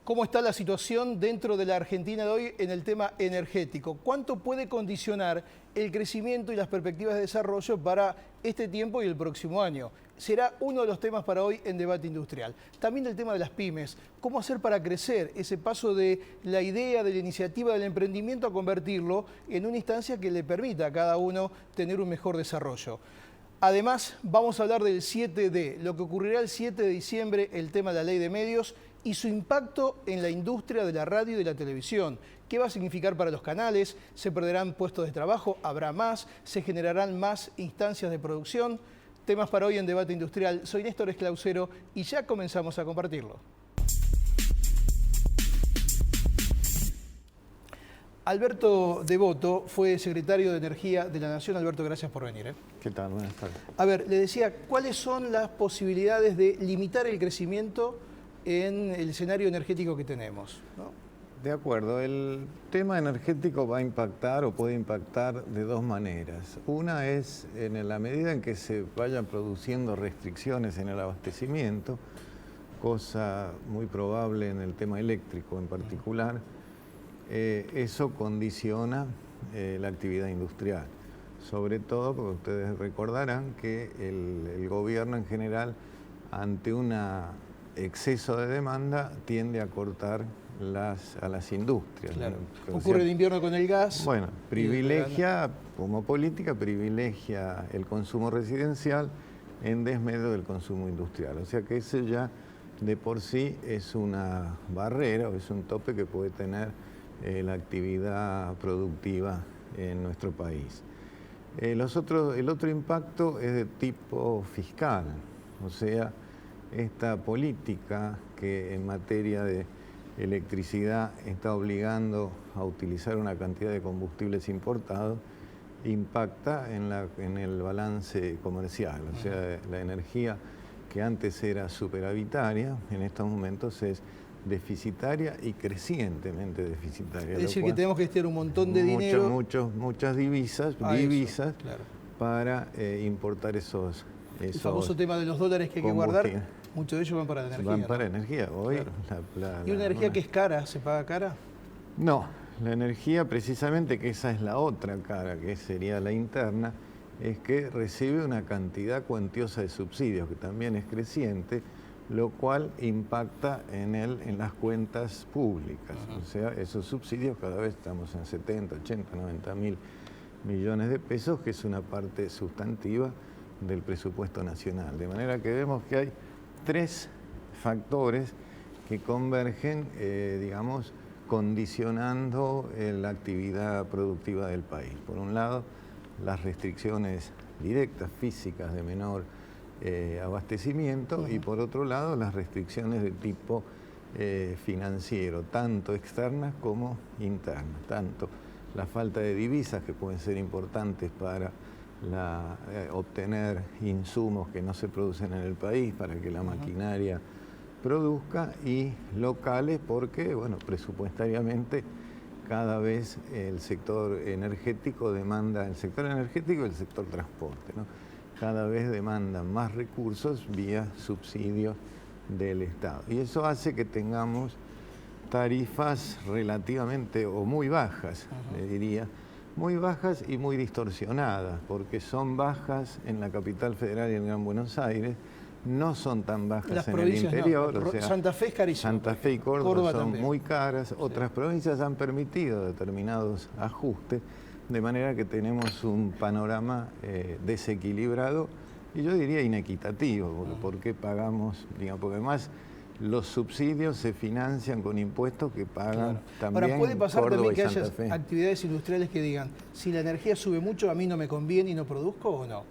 ¿Cómo está la situación dentro de la Argentina de hoy en el tema energético? ¿Cuánto puede condicionar el crecimiento y las perspectivas de desarrollo para este tiempo y el próximo año? Será uno de los temas para hoy en Debate Industrial. También el tema de las pymes. ¿Cómo hacer para crecer ese paso de la idea, de la iniciativa, del emprendimiento a convertirlo en una instancia que le permita a cada uno tener un mejor desarrollo? Además, vamos a hablar del 7D, lo que ocurrirá el 7 de diciembre, el tema de la ley de medios y su impacto en la industria de la radio y de la televisión. ¿Qué va a significar para los canales? ¿Se perderán puestos de trabajo? ¿Habrá más? ¿Se generarán más instancias de producción? Temas para hoy en Debate Industrial. Soy Néstor Esclausero y ya comenzamos a compartirlo. Alberto Devoto fue secretario de Energía de la Nación. Alberto, gracias por venir. ¿Qué tal? Buenas tardes. A ver, le decía, ¿cuáles son las posibilidades de limitar el crecimiento en el escenario energético que tenemos, ¿no? De acuerdo, el tema energético va a impactar o puede impactar de dos maneras. Una es en la medida en que se vayan produciendo restricciones en el abastecimiento, cosa muy probable en el tema eléctrico en particular. Eso condiciona la actividad industrial, sobre todo porque ustedes recordarán que el gobierno en general, ante un exceso de demanda, tiende a cortar a las industrias. Claro. ¿No? Ocurre en invierno con el gas. Bueno, privilegia, como política, privilegia el consumo residencial en desmedro del consumo industrial. O sea que ese ya de por sí es una barrera o es un tope que puede tener la actividad productiva en nuestro país. El otro impacto es de tipo fiscal, o sea, esta política que en materia de electricidad está obligando a utilizar una cantidad de combustibles importados, impacta en el balance comercial, o sea, la energía que antes era superavitaria, en estos momentos es deficitaria y crecientemente deficitaria. Es decir, que tenemos que tener un montón de dinero. Muchas divisas Claro, para importar esos el famoso tema de los dólares que hay que guardar, muchos de ellos van para la energía. Van para energía. Hoy, claro. ¿Y una energía que es cara, se paga cara? No, la energía precisamente, que esa es la otra cara, que sería la interna, es que recibe una cantidad cuantiosa de subsidios, que también es creciente, lo cual impacta en las cuentas públicas. O sea, esos subsidios cada vez estamos en 70, 80, 90 mil millones de pesos, que es una parte sustantiva del presupuesto nacional. De manera que vemos que hay tres factores que convergen, digamos, condicionando la actividad productiva del país. Por un lado, las restricciones directas, físicas, de menor abastecimiento, y por otro lado las restricciones de tipo financiero, tanto externas como internas, tanto la falta de divisas, que pueden ser importantes para obtener insumos que no se producen en el país para que la maquinaria produzca, y locales porque, bueno, presupuestariamente cada vez el sector energético demanda, el sector energético y el sector transporte, ¿no? Cada vez demandan más recursos vía subsidios del Estado. Y eso hace que tengamos tarifas relativamente o muy bajas, le diría, muy bajas y muy distorsionadas, porque son bajas en la capital federal y en Gran Buenos Aires, no son tan bajas en el interior. No. O sea, Santa Fe es carísimo. Santa Fe y Córdoba son también muy caras. Otras provincias han permitido determinados ajustes, de manera que tenemos un panorama desequilibrado y yo diría inequitativo, porque pagamos, digamos, porque además los subsidios se financian con impuestos que pagan también. Ahora, puede pasar Córdoba también que y haya Santa Fe. actividades industriales que digan, si la energía sube mucho, a mí no me conviene y no produzco, ¿o no?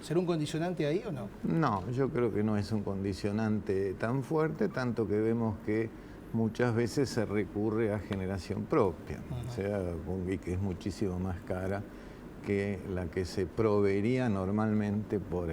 ¿Será un condicionante ahí o no? No, yo creo que no es un condicionante tan fuerte, tanto que vemos que muchas veces se recurre a generación propia, o sea, y que es muchísimo más cara que la que se proveería normalmente por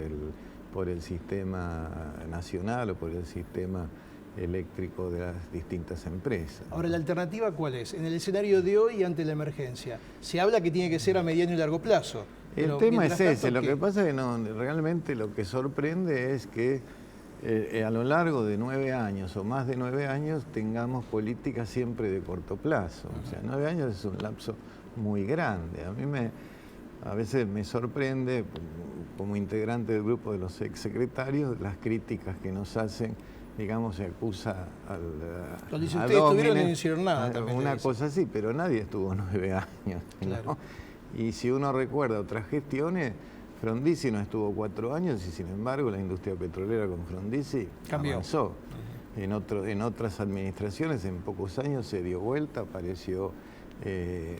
el sistema nacional o por el sistema eléctrico de las distintas empresas. Ahora, ¿la alternativa cuál es? En el escenario de hoy, ante la emergencia, se habla que tiene que ser a mediano y largo plazo. El tema es ese, lo que pasa es que realmente lo que sorprende es que a lo largo de 9 años o más de 9 años tengamos políticas siempre de corto plazo. O sea, 9 años es un lapso muy grande. A veces me sorprende, como integrante del grupo de los exsecretarios, las críticas que nos hacen, digamos, se acusa Cuando dice, ustedes estuvieron y no hicieron nada. Una cosa así, pero nadie estuvo 9 años. Claro. ¿no? Y si uno recuerda otras gestiones, Frondizi no estuvo 4 años y sin embargo la industria petrolera con Frondizi avanzó. En otras administraciones en pocos años se dio vuelta, apareció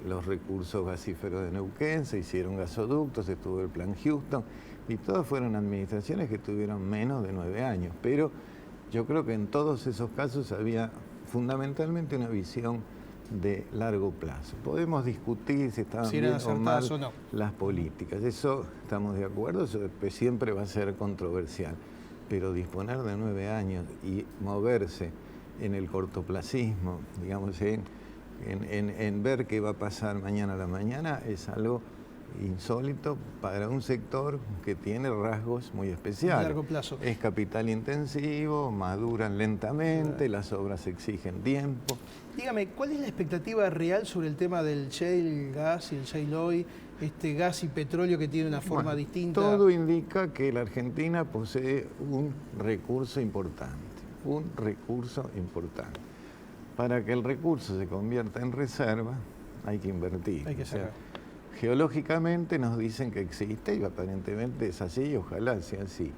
los recursos gasíferos de Neuquén, se hicieron gasoductos, estuvo el plan Houston y todas fueron administraciones que tuvieron menos de 9 años. Pero yo creo que en todos esos casos había fundamentalmente una visión de largo plazo. Podemos discutir si estaban bien o mal las políticas, eso estamos de acuerdo, eso siempre va a ser controversial, pero disponer de 9 años y moverse en el cortoplacismo, digamos, en ver qué va a pasar mañana a la mañana es algo insólito para un sector que tiene rasgos muy especiales. A largo plazo. Es capital intensivo, maduran lentamente, las obras exigen tiempo. Dígame, ¿cuál es la expectativa real sobre el tema del shale gas y el shale oil, este gas y petróleo que tiene una forma distinta? Todo indica que la Argentina posee un recurso importante, Para que el recurso se convierta en reserva, hay que invertir. Hay que sacar. Geológicamente nos dicen que existe y aparentemente es así y ojalá sea así.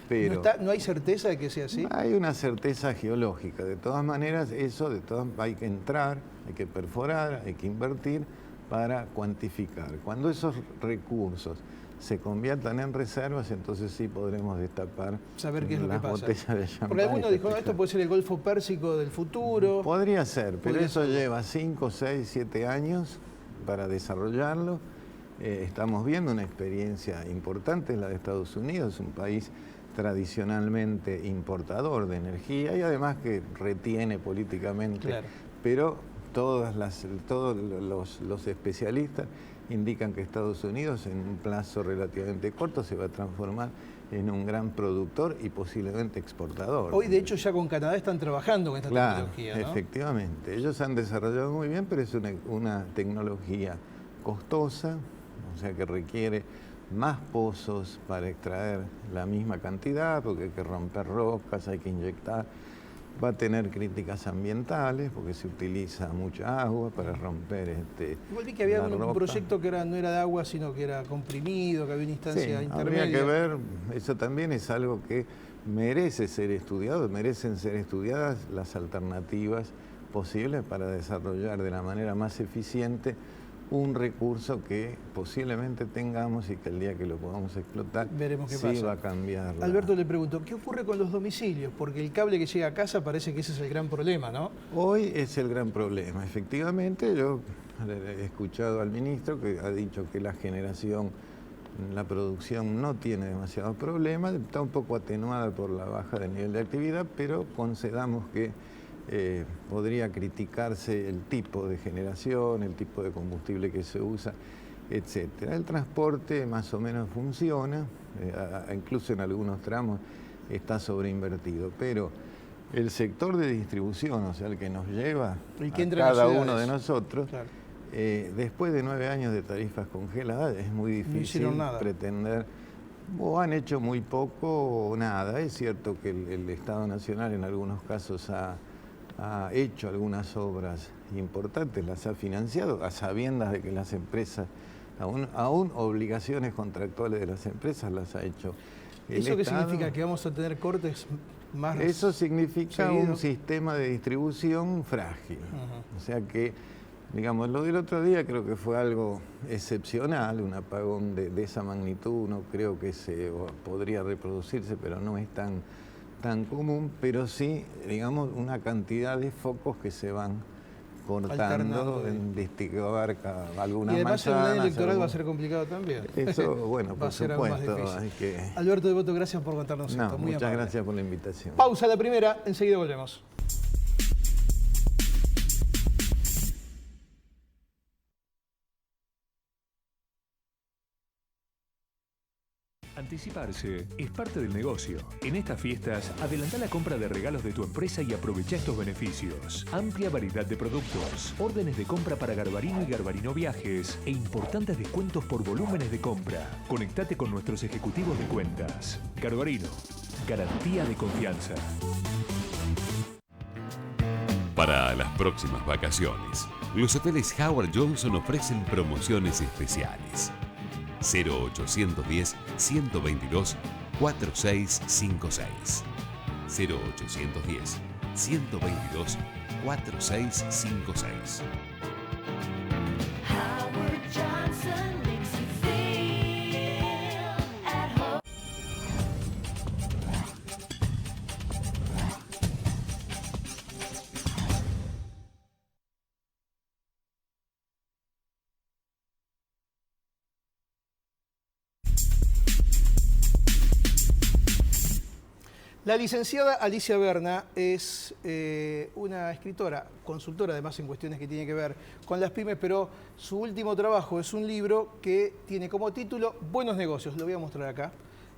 Pero ¿No hay certeza de que sea así? Hay una certeza geológica. De todas maneras, hay que entrar, hay que perforar, hay que invertir para cuantificar. Cuando esos recursos se conviertan en reservas, entonces sí podremos destapar saber qué es lo que pasa. Botellas de champán. Porque alguno dijo, esto puede ser el Golfo Pérsico del futuro. Podría ser, pero eso lleva 5, 6, 7 años para desarrollarlo. Estamos viendo una experiencia importante, la de Estados Unidos, es un país tradicionalmente importador de energía y además que retiene políticamente, pero todos los especialistas indican que Estados Unidos en un plazo relativamente corto se va a transformar en un gran productor y posiblemente exportador. Hoy, de hecho, ya con Canadá están trabajando con esta tecnología, ¿no? Efectivamente. Ellos han desarrollado muy bien, pero es una tecnología costosa, o sea que requiere más pozos para extraer la misma cantidad, porque hay que romper rocas, hay que inyectar. Va a tener críticas ambientales, porque se utiliza mucha agua para romper Igual vi que había un proyecto que no era de agua, sino que era comprimido, que había una instancia intermedia. Habría que ver, eso también es algo que merece ser estudiado, merecen ser estudiadas las alternativas posibles para desarrollar de la manera más eficiente un recurso que posiblemente tengamos y que el día que lo podamos explotar veremos qué pasa. Va a cambiar. Alberto, le pregunto, ¿qué ocurre con los domicilios? Porque el cable que llega a casa parece que ese es el gran problema, ¿no? Hoy es el gran problema. Efectivamente, yo he escuchado al ministro que ha dicho que la producción no tiene demasiados problemas, está un poco atenuada por la baja del nivel de actividad, pero concedamos que podría criticarse el tipo de generación, el tipo de combustible que se usa, etcétera. El transporte más o menos funciona, incluso en algunos tramos está sobreinvertido, pero el sector de distribución, o sea, el que nos lleva a cada uno de nosotros, después de 9 años de tarifas congeladas es muy difícil pretender, o han hecho muy poco o nada. Es cierto que el Estado Nacional en algunos casos ha hecho algunas obras importantes, las ha financiado, a sabiendas de que las empresas, aún obligaciones contractuales de las empresas las ha hecho el ¿Eso qué Estado. significa? ¿Que vamos a tener cortes más Eso significa seguido? Un sistema de distribución frágil. O sea que, digamos, lo del otro día creo que fue algo excepcional, un apagón de esa magnitud, no creo que podría reproducirse, pero no es tan común, pero sí, digamos, una cantidad de focos que se van cortando en que abarca algunas manzanas. Y además el año electoral va a ser complicado también. Eso, bueno, por supuesto. Alberto Devoto, gracias por contarnos esto. Muy muchas amable. Gracias por la invitación. Pausa la primera, enseguida volvemos. Anticiparse es parte del negocio. En estas fiestas, adelanta la compra de regalos de tu empresa y aprovecha estos beneficios. Amplia variedad de productos, órdenes de compra para Garbarino y Garbarino Viajes e importantes descuentos por volúmenes de compra. Conectate con nuestros ejecutivos de cuentas. Garbarino, garantía de confianza. Para las próximas vacaciones, los hoteles Howard Johnson ofrecen promociones especiales. 0810-122-4656. 0810-122-4656. Howard Johnson makes you feel at home. La licenciada Alicia Berna es una escritora, consultora además en cuestiones que tienen que ver con las pymes, pero su último trabajo es un libro que tiene como título Buenos Negocios, lo voy a mostrar acá.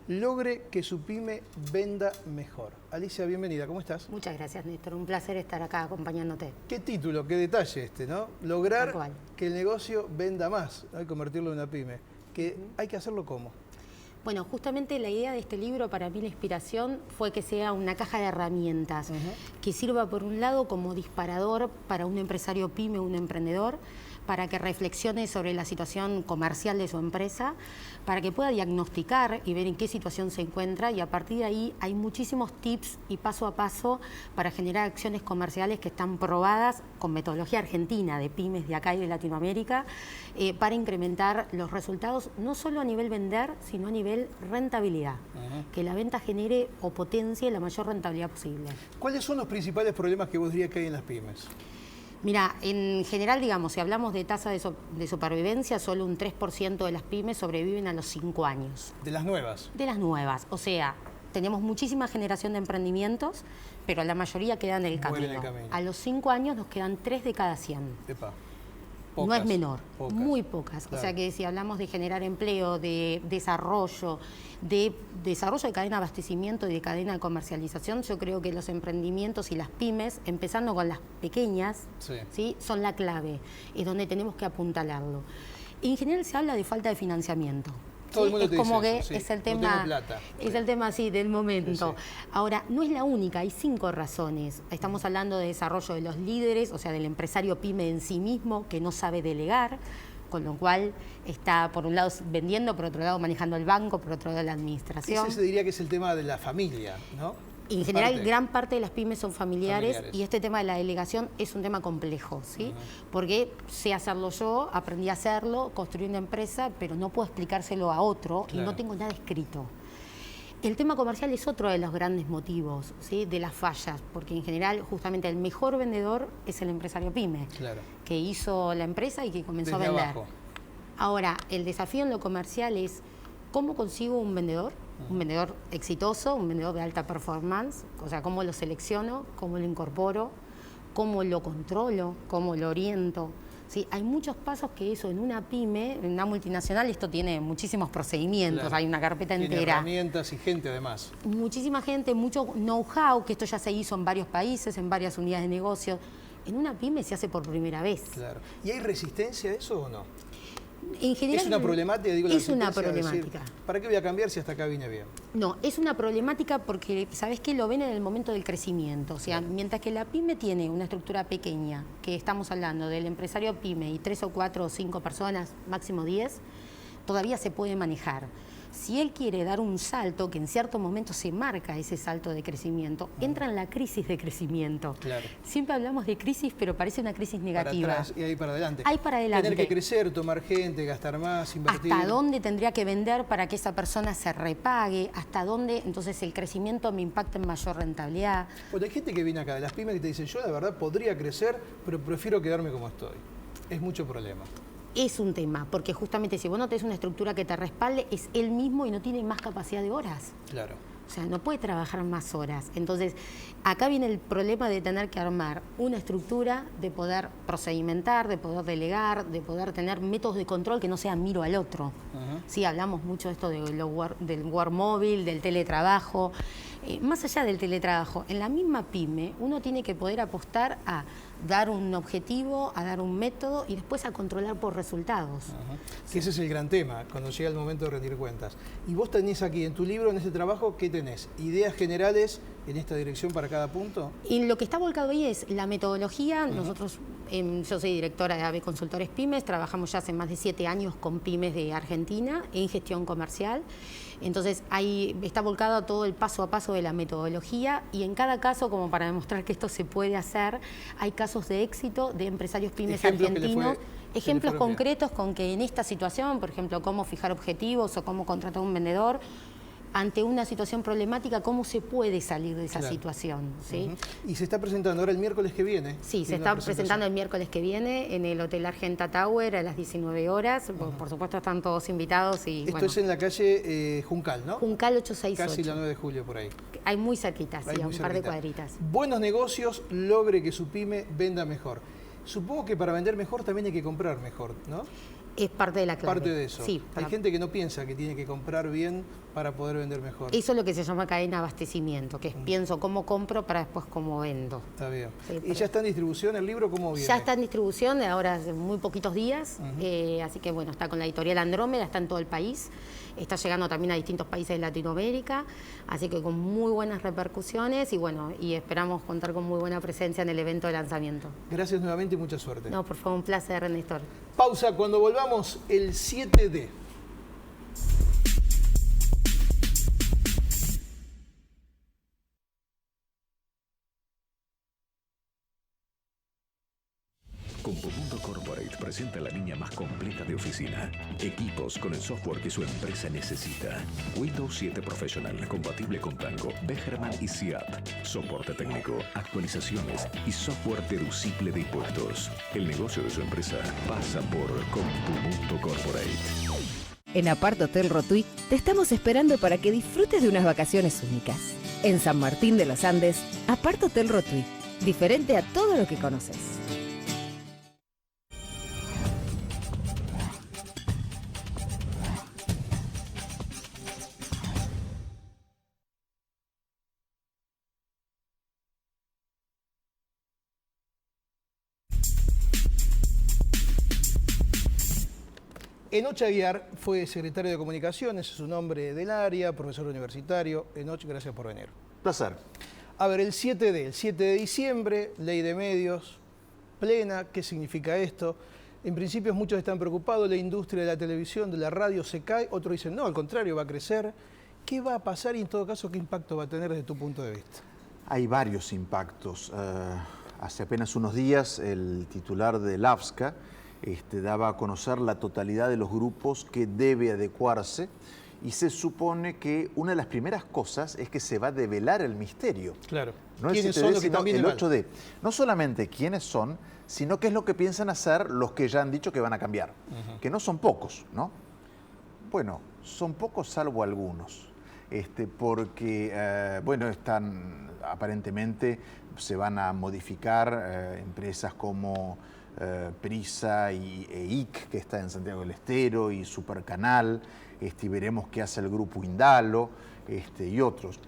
Logre que su pyme venda mejor. Alicia, bienvenida, ¿cómo estás? Muchas gracias, Néstor. Un placer estar acá acompañándote. Qué título, qué detalle este, ¿no? Lograr que el negocio venda más, ¿no? Y convertirlo en una pyme. Que hay que hacerlo ¿cómo? Bueno, justamente la idea de este libro, para mí la inspiración, fue que sea una caja de herramientas que sirva por un lado como disparador para un empresario pyme, un emprendedor, para que reflexione sobre la situación comercial de su empresa, para que pueda diagnosticar y ver en qué situación se encuentra, y a partir de ahí hay muchísimos tips y paso a paso para generar acciones comerciales que están probadas con metodología argentina de pymes de acá y de Latinoamérica, para incrementar los resultados no solo a nivel vender, sino a nivel rentabilidad, que la venta genere o potencie la mayor rentabilidad posible. ¿Cuáles son los principales problemas que vos dirías que hay en las pymes? Mira, en general, digamos, si hablamos de tasa de supervivencia, solo un 3% de las pymes sobreviven a los 5 años. ¿De las nuevas? De las nuevas. O sea, tenemos muchísima generación de emprendimientos, pero la mayoría quedan en el camino. A los 5 años nos quedan 3 de cada 100. Epa. Pocas, no es menor, muy pocas. Claro. O sea que si hablamos de generar empleo, de desarrollo de cadena de abastecimiento y de cadena de comercialización, yo creo que los emprendimientos y las pymes, empezando con las pequeñas, ¿sí? Son la clave, es donde tenemos que apuntalarlo. En general se habla de falta de financiamiento. Todo el mundo es te como dice que eso, es el tema, es el tema así del momento. Ahora, no es la única, hay 5 razones. Estamos hablando de desarrollo de los líderes, o sea, del empresario pyme en sí mismo que no sabe delegar, con lo cual está por un lado vendiendo, por otro lado manejando el banco, por otro lado la administración. Ese se diría que es el tema de la familia, ¿no? En general, gran parte de las pymes son familiares y este tema de la delegación es un tema complejo, ¿sí? Porque sé hacerlo yo, aprendí a hacerlo, construí una empresa, pero no puedo explicárselo a otro y no tengo nada escrito. El tema comercial es otro de los grandes motivos, ¿sí? De las fallas, porque en general justamente el mejor vendedor es el empresario pyme, que hizo la empresa y que comenzó a vender. Abajo. Ahora, el desafío en lo comercial es ¿cómo consigo un vendedor? Un vendedor exitoso, un vendedor de alta performance, o sea, cómo lo selecciono, cómo lo incorporo, cómo lo controlo, cómo lo oriento. Sí, hay muchos pasos que eso en una pyme, en una multinacional, esto tiene muchísimos procedimientos, hay una carpeta entera. Tiene herramientas y gente además. Muchísima gente, mucho know-how, que esto ya se hizo en varios países, en varias unidades de negocio. En una pyme se hace por primera vez. Claro. ¿Y hay resistencia a eso o no? En general, ¿es una problemática? Digo, es una problemática. Decir, ¿para qué voy a cambiar si hasta acá vine bien? No, es una problemática porque, ¿sabes qué? Lo ven en el momento del crecimiento. O sea, mientras que la pyme tiene una estructura pequeña, que estamos hablando del empresario pyme y 3 o 4 o 5 personas, máximo 10, todavía se puede manejar. Si él quiere dar un salto, que en cierto momento se marca ese salto de crecimiento, entra en la crisis de crecimiento. Claro. Siempre hablamos de crisis, pero parece una crisis negativa. Para atrás y ahí para adelante. Ahí para adelante. Tener que crecer, tomar gente, gastar más, invertir. ¿Hasta dónde tendría que vender para que esa persona se repague? ¿Hasta dónde entonces el crecimiento me impacta en mayor rentabilidad? Bueno, hay gente que viene acá de las pymes que te dicen, yo la verdad podría crecer, pero prefiero quedarme como estoy. Es mucho problema. Es un tema, porque justamente si vos no tenés una estructura que te respalde, es él mismo y no tiene más capacidad de horas. Claro. O sea, no puede trabajar más horas. Entonces, acá viene el problema de tener que armar una estructura, de poder procedimentar, de poder delegar, de poder tener métodos de control que no sean miro al otro. Sí, hablamos mucho de esto del work móvil, del teletrabajo. Más allá del teletrabajo, en la misma pyme uno tiene que poder apostar a dar un objetivo, a dar un método y después a controlar por resultados. Que ese es el gran tema, cuando llega el momento de rendir cuentas. Y vos tenés aquí en tu libro, en este trabajo, ¿qué tenés? ¿Ideas generales en esta dirección para cada punto? Y lo que está volcado ahí es la metodología. Nosotros, yo soy directora de AB Consultores Pymes, trabajamos ya hace más de 7 años con pymes de Argentina en gestión comercial. Entonces ahí está volcado todo el paso a paso de la metodología y en cada caso, como para demostrar que esto se puede hacer, hay casos de éxito de empresarios pymes argentinos, ejemplos concretos con que en esta situación, por ejemplo, cómo fijar objetivos o cómo contratar a un vendedor, ante una situación problemática, ¿cómo se puede salir de esa situación? ¿Sí? Y se está presentando ahora el miércoles que viene. Sí, se está presentando el miércoles que viene en el Hotel Argenta Tower a las 19 horas. Por supuesto están todos invitados. Y, Esto es en la calle Juncal, ¿no? Juncal 868. Casi la 9 de julio por ahí. Hay muy cerquitas, sí, a un par de cuadritas. Buenos negocios, logre que su pyme venda mejor. Supongo que para vender mejor también hay que comprar mejor, ¿no? Es parte de la clave. Parte de eso. Sí, hay gente que no piensa que tiene que comprar bien para poder vender mejor. Eso es lo que se llama cadena de abastecimiento, que es pienso cómo compro para después cómo vendo. Está bien. Sí, ¿Y ya está en distribución el libro? ¿Cómo viene? Ya está en distribución, ahora hace muy poquitos días, así que bueno, está con la editorial Andrómeda, está en todo el país, está llegando también a distintos países de Latinoamérica, así que con muy buenas repercusiones y bueno, y esperamos contar con muy buena presencia en el evento de lanzamiento. Gracias nuevamente y mucha suerte. No, por favor, un placer, Néstor. Pausa, cuando volvamos, el 7D. Compomundo Corporate presenta la línea más completa de oficina. Equipos con el software que su empresa necesita. Windows 7 Professional, compatible con Tango, Begerman y SIAP. Soporte técnico, actualizaciones y software deducible de impuestos. El negocio de su empresa pasa por Compomundo Corporate. En Apart Hotel Rotuy te estamos esperando para que disfrutes de unas vacaciones únicas. En San Martín de los Andes, Apart Hotel Rotuy, diferente a todo lo que conoces. Enoch Aguiar fue secretario de Comunicaciones, es su nombre del área, profesor universitario. Enoch, gracias por venir. Placer. A ver, el 7D, el 7 de diciembre, ley de medios plena, ¿qué significa esto? En principio muchos están preocupados, la industria de la televisión, de la radio se cae, otros dicen no, al contrario, va a crecer. ¿Qué va a pasar y en todo caso qué impacto va a tener desde tu punto de vista? Hay varios impactos. Hace apenas unos días el titular del AFSCA daba a conocer la totalidad de los grupos que debe adecuarse y se supone que una de las primeras cosas es que se va a develar el misterio. Claro. No el ¿Quiénes 7D, son los que sino también el 8D. No solamente quiénes son, sino qué es lo que piensan hacer los que ya han dicho que van a cambiar. Que no son pocos, ¿no? Bueno, son pocos salvo algunos. Porque, bueno, aparentemente se van a modificar empresas como Prisa e IC, que está en Santiago del Estero, y Supercanal, y veremos qué hace el grupo Indalo, y otros.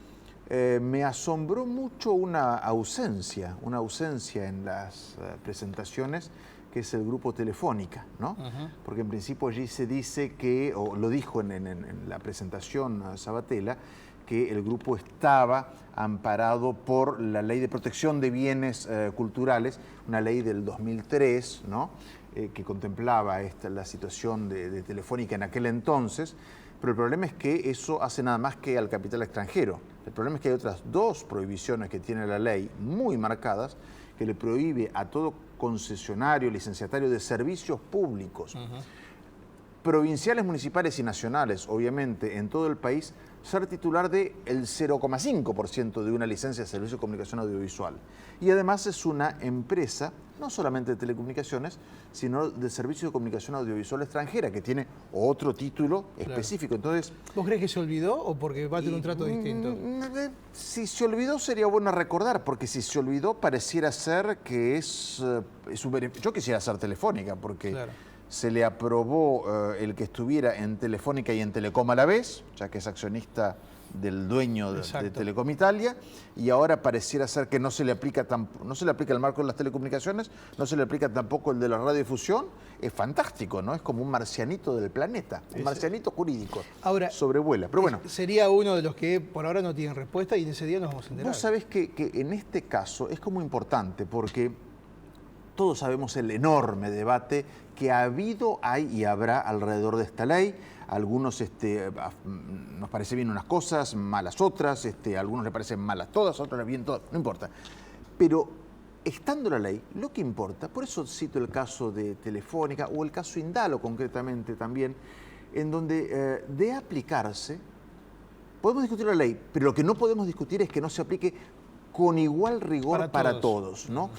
Me asombró mucho una ausencia en las presentaciones, que es el grupo Telefónica, ¿no? Porque en principio allí se dice que, o lo dijo en la presentación Sabatella, que el grupo estaba amparado por la Ley de Protección de Bienes Culturales, una ley del 2003, ¿no? Que contemplaba la situación de Telefónica en aquel entonces, pero el problema es que eso hace nada más que al capital extranjero. El problema es que hay otras dos prohibiciones que tiene la ley, muy marcadas, que le prohíbe a todo concesionario, licenciatario de servicios públicos provinciales, municipales y nacionales, obviamente, en todo el país, ser titular del 0,5% de una licencia de servicio de comunicación audiovisual. Y además es una empresa, no solamente de telecomunicaciones, sino de servicio de comunicación audiovisual extranjera, que tiene otro título específico. Entonces, ¿vos crees que se olvidó o porque va a tener un trato distinto? Si se olvidó sería bueno recordar, porque si se olvidó pareciera ser que es un beneficio. Yo quisiera ser Telefónica, porque se le aprobó el que estuviera en Telefónica y en Telecom a la vez, ya que es accionista del dueño de Telecom Italia, y ahora pareciera ser que no se le aplica el marco de las telecomunicaciones, no se le aplica tampoco el de la radiodifusión. Es fantástico, ¿no? Es como un marcianito del planeta, un marcianito jurídico. Ahora, sobrevuela. Pero bueno, sería uno de los que por ahora no tienen respuesta y en ese día nos vamos a enterar. Vos sabés que en este caso es como importante, porque todos sabemos el enorme debate que ha habido, hay y habrá alrededor de esta ley. Algunos nos parece bien unas cosas, malas otras, a algunos les parecen malas todas, a otros les bien todas, no importa. Pero estando la ley, lo que importa, por eso cito el caso de Telefónica o el caso Indalo concretamente también, en donde de aplicarse, podemos discutir la ley, pero lo que no podemos discutir es que no se aplique con igual rigor para todos, ¿no?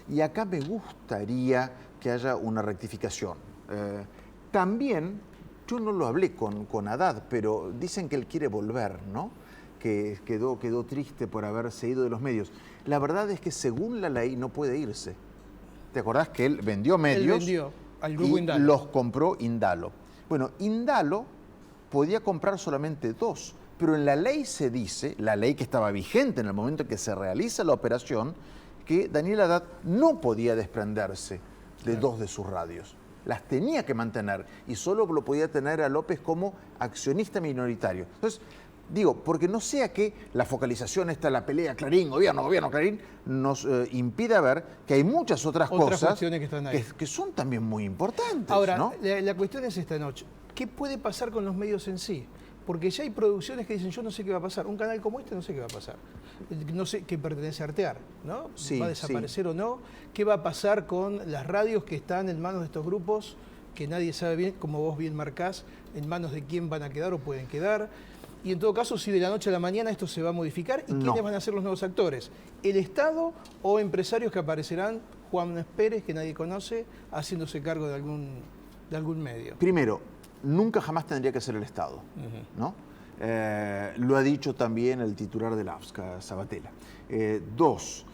Y acá me gustaría que haya una rectificación. También, yo no lo hablé con Haddad, pero dicen que él quiere volver, ¿no? Que quedó triste por haberse ido de los medios. La verdad es que según la ley no puede irse. ¿Te acordás que él vendió medios? Él vendió al grupo y Indalo. los compró Indalo. Bueno, Indalo podía comprar solamente 2, pero en la ley se dice, la ley que estaba vigente en el momento en que se realiza la operación, que Daniel Haddad no podía desprenderse de 2 de sus radios. Las tenía que mantener y solo lo podía tener a López como accionista minoritario. Entonces, digo, porque no sea que la focalización la pelea Clarín, gobierno, Clarín, nos impida ver que hay muchas otras cosas cuestiones que están ahí. Que son también muy importantes. Ahora, ¿no? la cuestión es esta noche. ¿Qué puede pasar con los medios en sí? Porque ya hay producciones que dicen, yo no sé qué va a pasar. Un canal como este no sé qué va a pasar. No sé qué pertenece a Artear, ¿no? Sí, ¿va a desaparecer o no? ¿Qué va a pasar con las radios que están en manos de estos grupos que nadie sabe bien, como vos bien marcás, en manos de quién van a quedar o pueden quedar? Y en todo caso, si de la noche a la mañana esto se va a modificar, ¿y quiénes van a ser los nuevos actores? ¿El Estado o empresarios que aparecerán, Juan Pérez, que nadie conoce, haciéndose cargo de algún medio? Primero, nunca jamás tendría que ser el Estado, ¿no? Lo ha dicho también el titular de la AFSCA, Sabatella. 2,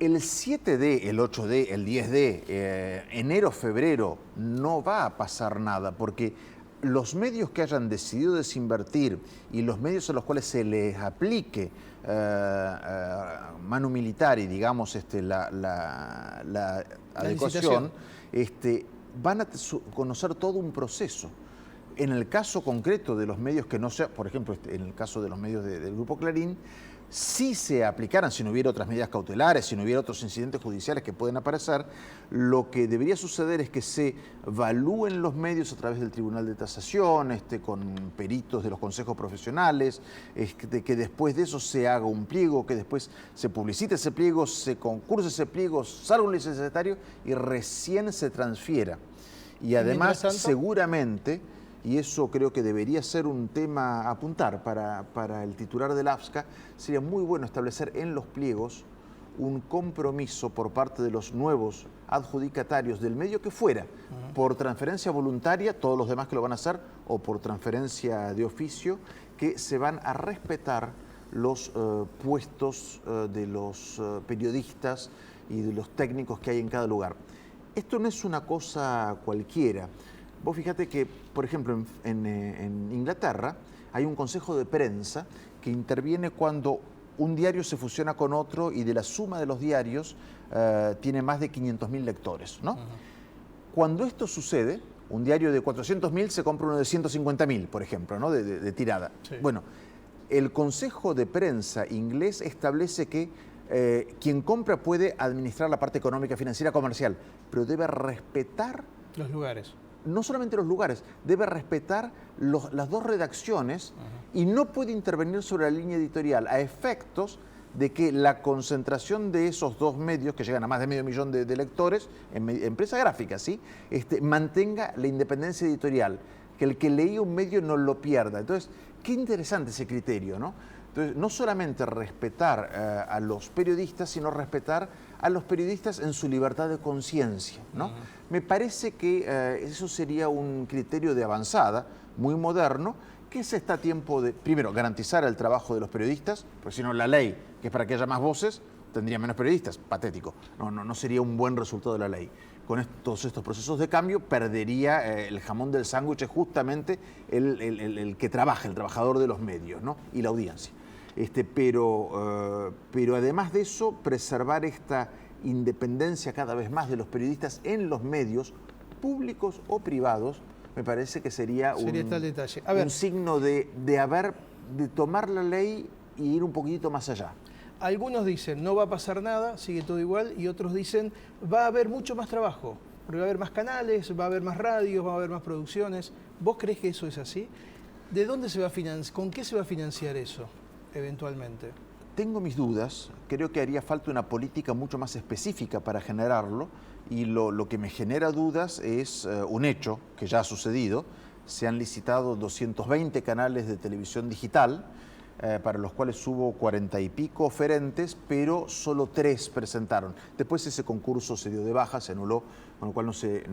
el 7D, el 8D, el 10D, enero, febrero, no va a pasar nada, porque los medios que hayan decidido desinvertir y los medios a los cuales se les aplique manu militari, digamos, la adecuación, van a conocer todo un proceso. En el caso concreto de los medios que no sea, por ejemplo, en el caso de los medios del Grupo Clarín, si se aplicaran, si no hubiera otras medidas cautelares, si no hubiera otros incidentes judiciales que pueden aparecer, lo que debería suceder es que se evalúen los medios a través del Tribunal de Tasación, con peritos de los consejos profesionales, que después de eso se haga un pliego, que después se publicite ese pliego, se concurse ese pliego, salga un licenciatario y recién se transfiera. Y además, seguramente, y eso creo que debería ser un tema a apuntar para el titular del AFSCA, sería muy bueno establecer en los pliegos un compromiso por parte de los nuevos adjudicatarios del medio que fuera, por transferencia voluntaria, todos los demás que lo van a hacer, o por transferencia de oficio, que se van a respetar los puestos de los periodistas y de los técnicos que hay en cada lugar. Esto no es una cosa cualquiera. Vos fíjate que, por ejemplo, en Inglaterra hay un consejo de prensa que interviene cuando un diario se fusiona con otro y de la suma de los diarios tiene más de 500.000 lectores, ¿no? Cuando esto sucede, un diario de 400.000 se compra uno de 150.000, por ejemplo, ¿no? de tirada. Sí. Bueno, el consejo de prensa inglés establece que quien compra puede administrar la parte económica, financiera, comercial, pero debe respetar los lugares. No solamente los lugares, debe respetar las 2 redacciones y no puede intervenir sobre la línea editorial a efectos de que la concentración de esos 2 medios, que llegan a más de medio millón de lectores, en empresa gráfica, ¿sí? Mantenga la independencia editorial. que el que leía un medio no lo pierda. Entonces, qué interesante ese criterio, ¿no? Entonces, no solamente respetar a los periodistas, sino respetar a los periodistas en su libertad de conciencia, ¿no? Me parece que eso sería un criterio de avanzada, muy moderno, que se está a tiempo de, primero, garantizar el trabajo de los periodistas, porque si no la ley, que es para que haya más voces, tendría menos periodistas, patético. No sería un buen resultado de la ley. Con todos estos procesos de cambio perdería el jamón del sándwich justamente el que trabaja, el trabajador de los medios, ¿no? Y la audiencia. Pero además de eso, preservar esta independencia cada vez más de los periodistas en los medios, públicos o privados, me parece que sería tal detalle. A ver, un signo de tomar la ley y ir un poquitito más allá. Algunos dicen, no va a pasar nada, sigue todo igual, y otros dicen, va a haber mucho más trabajo, porque va a haber más canales, va a haber más radios, va a haber más producciones. ¿Vos crees que eso es así? ¿De dónde se va a financiar? ¿Con qué se va a financiar eso, eventualmente? Tengo mis dudas, creo que haría falta una política mucho más específica para generarlo, y lo que me genera dudas es un hecho que ya ha sucedido. Se han licitado 220 canales de televisión digital, para los cuales hubo 40 y pico oferentes, pero solo 3 presentaron. Después ese concurso se dio de baja, se anuló, con lo cual no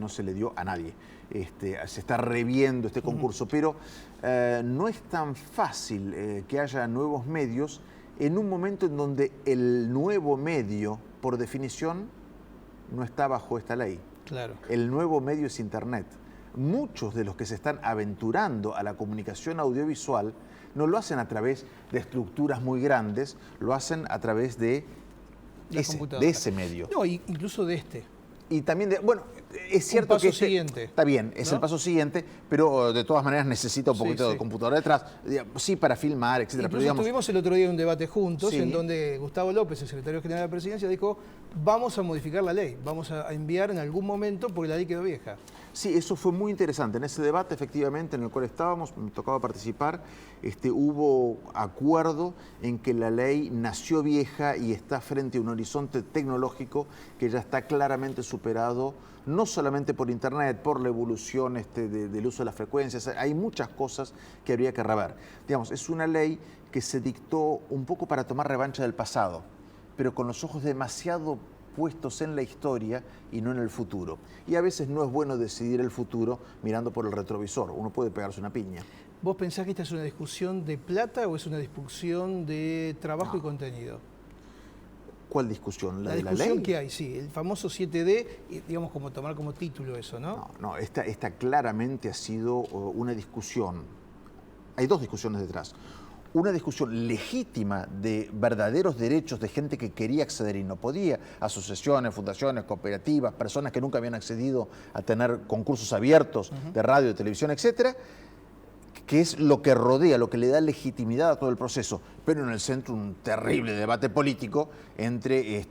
se le dio a nadie. Se está reviendo este concurso, pero no es tan fácil que haya nuevos medios en un momento en donde el nuevo medio, por definición, no está bajo esta ley. Claro. El nuevo medio es Internet. Muchos de los que se están aventurando a la comunicación audiovisual no lo hacen a través de estructuras muy grandes, lo hacen a través de ese medio. No, incluso de este. Y también bueno, es cierto que siguiente. Está bien, es ¿no? el paso siguiente, pero de todas maneras necesita un poquito de computadora detrás, sí, para filmar, etcétera. Incluso pero digamos, tuvimos el otro día un debate juntos, sí, en donde Gustavo López, el secretario general de la Presidencia, dijo, vamos a modificar la ley, vamos a enviar en algún momento porque la ley quedó vieja. Sí, eso fue muy interesante. En ese debate, efectivamente, en el cual estábamos, me tocaba participar, hubo acuerdo en que la ley nació vieja y está frente a un horizonte tecnológico que ya está claramente superado, no solamente por Internet, por la evolución del uso de las frecuencias. Hay muchas cosas que habría que rever. Digamos, es una ley que se dictó un poco para tomar revancha del pasado, pero con los ojos demasiado puestos en la historia y no en el futuro. Y a veces no es bueno decidir el futuro mirando por el retrovisor. Uno puede pegarse una piña. ¿Vos pensás que esta es una discusión de plata o es una discusión de trabajo y contenido? ¿Cuál discusión? ¿La de la ley? La discusión que hay, sí. El famoso 7D, digamos, como tomar como título eso, ¿no? No, esta claramente ha sido una discusión. Hay 2 discusiones detrás. Una discusión legítima de verdaderos derechos de gente que quería acceder y no podía, asociaciones, fundaciones, cooperativas, personas que nunca habían accedido a tener concursos abiertos de radio, de televisión, etcétera, que es lo que rodea, lo que le da legitimidad a todo el proceso, pero en el centro un terrible debate político entre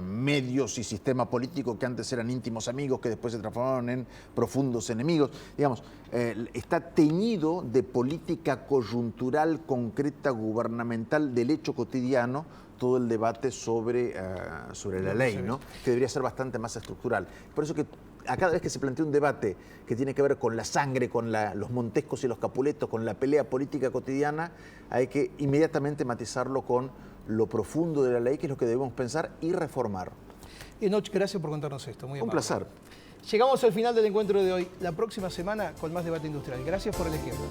medios y sistema político que antes eran íntimos amigos, que después se transformaron en profundos enemigos. Digamos, está teñido de política coyuntural, concreta, gubernamental, del hecho cotidiano, todo el debate sobre la ley, ¿no? Que debería ser bastante más estructural. Por eso que a cada vez que se plantea un debate que tiene que ver con la sangre, con los Montescos y los Capuletos, con la pelea política cotidiana, hay que inmediatamente matizarlo con lo profundo de la ley, que es lo que debemos pensar y reformar. Enoch, gracias por contarnos esto. Muy amable. Un placer. Llegamos al final del encuentro de hoy. La próxima semana con más debate industrial. Gracias por elegirnos.